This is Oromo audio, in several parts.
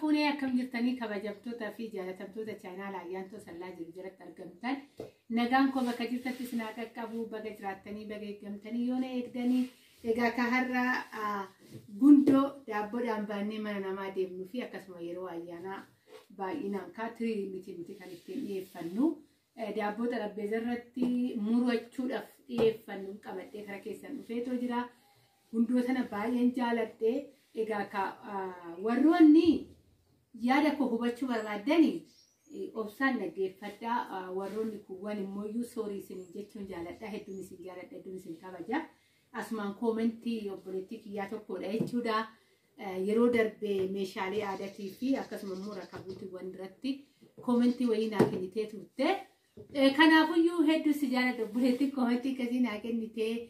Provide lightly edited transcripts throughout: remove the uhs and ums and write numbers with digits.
فوني أكم جرتني كبجبتوتا في جالتمتوتا channel عيانتو سلا جرجرت أرجمتن نجانكو بكجرت تسناك كابو بكجرتني بكجمتني يونا يقدني إذا كهرة جندو دابو دامباني ما نما ديمنو في أكسمو يرو عيانا باينا كاتري متي كانتين يفنو دابو تربيزرتي مروتشود أف يفنو كمتى كركيسن فيتو جرا جندو ثنا باين جالتة إذا كوروني يادا كوباتشو برادني أبصار نجيب فتا وروني كواني مويو سوري سنجتون جالتا هدوني سنجالتا هدوني سنكابجا أسمان كومنتي وبوليتيك ياتو كوريتشودا يرودر بمشاريع عادتي في أكاس ممورا كابوتي وندرتي كومنتي وينا كنيتة توتة كنافو يو هدو سجالة بوليتيك كومنتي كزينا كنيتة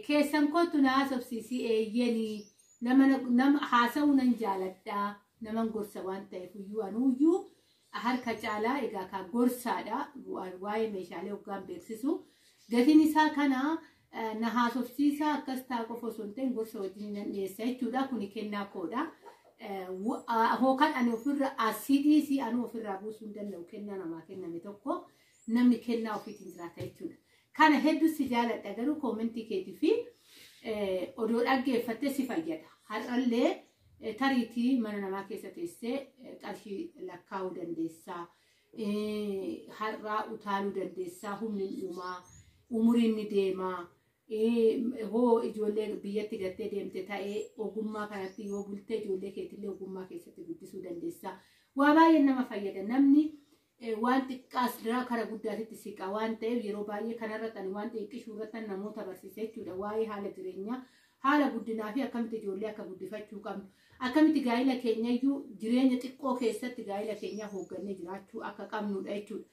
كيسان كوتو ناسو سيسي يعني نم حاسونا جالتا نمن غرسوان تيفو يو أنو يو أهل كجالا إذا كغرسا دا واي مشالي وقام بيرسسو جتني ساكنا نهاسو سيسا كستاكو فوسونتين غرسو جنين نيساي تودا كوني كنا كودا هو كان أنو فر أسيدي سي أنو فر رابوسون دن لو كنا نما كنا متوكو نمي كنا وفيتين زراتي تودا كان هدو سجالة تقدرو كومنتي كيتي في أدور أجي فتسي فجدا هالله تريتي من أنا ما كيستيسة كاشي لكاو دندسا هالرا وتالو دندسا هم نيوما umuriin ni deema hoo ijoollee biyyatti gattee deemte ta'ee ogummaa kanatti yoo bultee ijoollee keetillee ogummaa keessatti guddisuu dandeessa. Waa baay'ee nama fayyada namni waan xiqqaas dira kara guddaatitti siqa waan ta'eef yeroo baay'ee kanarratti waan xiqqishuu irratti namoota barsiisee jechuudha. Waa'ee haala jireenyaa haala guddinaa fi akkamitti ijoollee akka guddifachuu qabnu akkamitti gaa'ila keenyayyuu jireenya xiqqoo keessatti gaa'ila keenya hooggannee jiraachuu akka qabnudha jechuudha.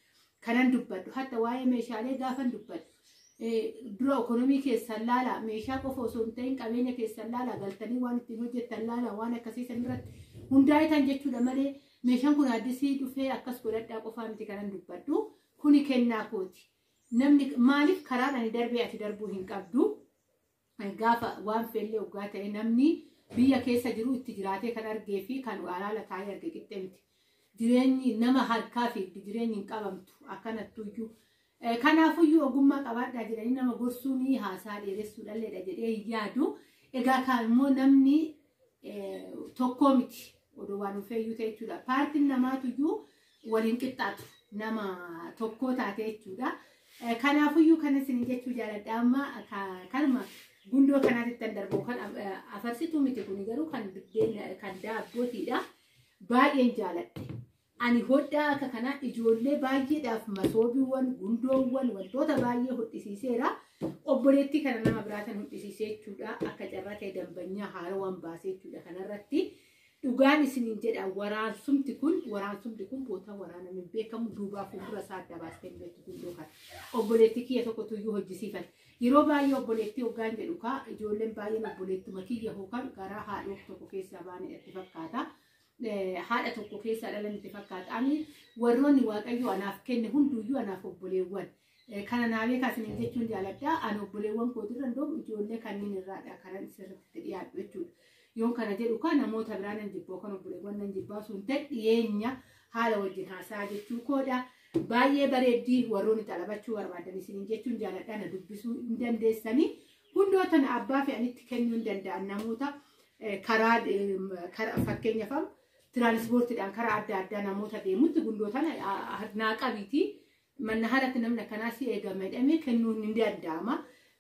Kanan dubbadhu hatta waa'ee meeshaalee gaafan dubbadhu. Dura ekonomii keessan laala meeshaa qofa osoo hin ta'in qabeenya keessan laala galtanii waan ittiin hojjettan laala waan akkasii san irratti hundaa'itan jechuudha malee meeshaan kun addisii dhufee akkas godhadhaa qofaa miti kanan dubbadhu kuni kennaa kooti namni maaliif karaan ani darbee ati darbuu hin qabdu gaafa waan feellee hoggaa ta'e namni biyya keessa jiru itti jiraatee kan argee fi kan alaala taa'ee arge qixxee miti jireenyi nama harkaa fi jireenyi hin qabamtu akkanattuyyuu kanaafuu ogummaa qabaadhaa jedhanii nama gorsuuni haasaa dheeressuudhalleedha jedhee yaadu egaa kaammoo namni tokko miti odoo waan dhufeeyyuu ta'e jechuudha paartiin namaatuyyuu waliin qixxaatu nama tokko taate jechuudha kanaafuu kana isin jechuu jaaladha amma kanuma gundoo kanaatti darboo kan afarsituu miti kun garuu kan daabbootiidha baay'een jaaladhe. Ani hodhaa akka kana ijoollee baay'eedhaaf masoobiiwwan gundoowwan wantoota baay'ee hodhisiiseera obboleettii kana nama biraatan hodhisiisee jechuudha akka carraa ta'e dambanyaa haarawwan baasee jechuudha kanarratti dhugaan isiniin jedha waraansumti kun boota waraanamee beekamu duubaa fuuldura isaa adda baastee beektu gundoo kana obboleettii kiyya tokkotu iyyuu hojjisiifan yeroo baay'ee obboleettii hoggaan jedhu kaa ijoolleen baay'een obboleettuma kiyya hookan garaa haadhoo tokko keessaa baanee itti fakkaata. Haadha tokko keessa dhalan itti fakkaatanii warroonni waaqayyo anaaf kenne hunduyyuu anaaf obboleewwan kana naabee kaasanii jechuun jaaladha ani obboleewwan kootirra ndoom ijoollee kanneen irraadha karan sirriitti dhiyaatu jechuudha yoon kana jedhu kan namoota biraa nan jibboo kan obboleewwan nan jibbaa sun ta'e dhiyeenya haala wajjin haasaa jechuu koodha baay'ee bareeddii warroonni xalabachuu barbaadan isiniin jechuun jaaladha na dubbisuu hin dandeessanii hundootan abbaa fe'anitti kennuu hin danda'an namoota karaa fakkeenyaaf Transportidhaan karaa adda addaa namoota deemutti gundootan naaqabiiti manna haadhatti namni akkanaas eegamedhame kennuun hin danda'ama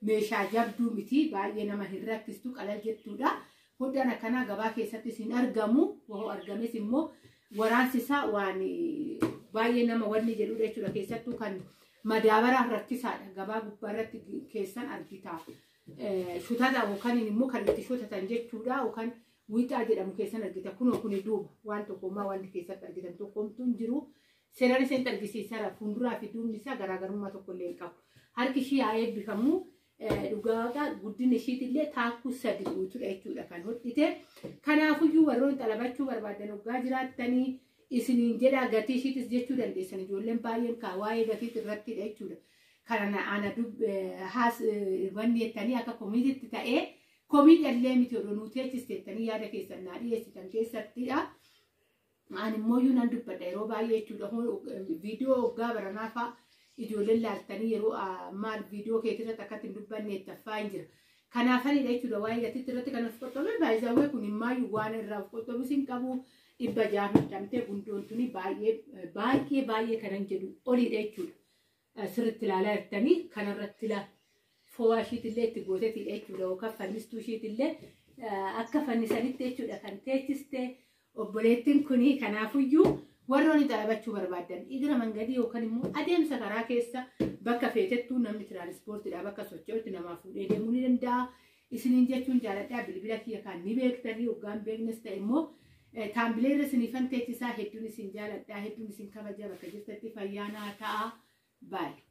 meeshaa jabduu miti baay'ee nama hin rakkistu qalal jettuudha hodhaan akkanaa gabaa keessatti hin argamu wahoo argames immoo waraansisaa waan baay'ee nama wanni jedhudha jechuudha keessattuu kan madaabaraa rakkisaadha gabaa gubbaarratti keessan argita shutata yookaan immoo kan itti shutatan jechuudha yookaan wiixaa jedhamu keessan argita kunoo kuni duuba waan tokkummaa wanti keessatti argitan tokkomtuu hin jiru seeraan iseen argisiisara fuulduraa fi duubni isaa garaagarummaa tokko illee qabu harki ishii haa eebbifamu dhugaadha guddinni ishiitillee taakkuu sadi guutuudha jechuudha kan hodhite kanaafuyyuu warroonni xalabachuu barbaadan hoggaa jiraattanii isiniin jedhaa gatii ishiitis jechuu dandeessan ijoolleen baay'een waa'ee gatii irrattidha jechuudha kana ana wanni jettanii akka komiitiitti ta'ee komiidhaan illee miti odoo nuti eechisteettanii yaada keessan naa dhiyeessitan keessattidha Ani immoo nan dubbadha yeroo baay'ee jechuudha. Viidiyoo waggaa baranaa fa'a ijoolleen laaltanii yeroo maal viidiyoo keetirratti akkatti hin dubbanne taffaa hin jira. Kanaafanidha jechuudha waa'ee gatiitti irratti kan of qottobee baay'isawwee kun himmaayyuu waan irraa of qottobus hin qabu. 600 damtee gundoon tuni baay'ee kanan jedhu oliidha jechuudha. Sirriitti ilaalaa jirtanii kanarratti fo'aa ishiitillee itti gooteetidha jechuudha. Yookaan fannistuu ishiitillee akka fannisanitti jechuudha kan teechistee obboleettiin kuni kanaafuyyuu warroonni xalabachuu barbaadan igira mangadii yookaan immoo adeemsa karaa keessa bakka feetettuu namni tiraanispoortiidhaa bakka socho'utti namaa fuudhee deemuu ni danda'a. Isiniin jechuun jaaladhaa bilbila kiyya kan ni beektanii yookaan beeknes ta'e immoo taambilee irra isiniifan teechisaa hedduun isin jaaladhaa hedduun isin kabaja bakka jirtatti fayyaanaa ta'a baay'ee.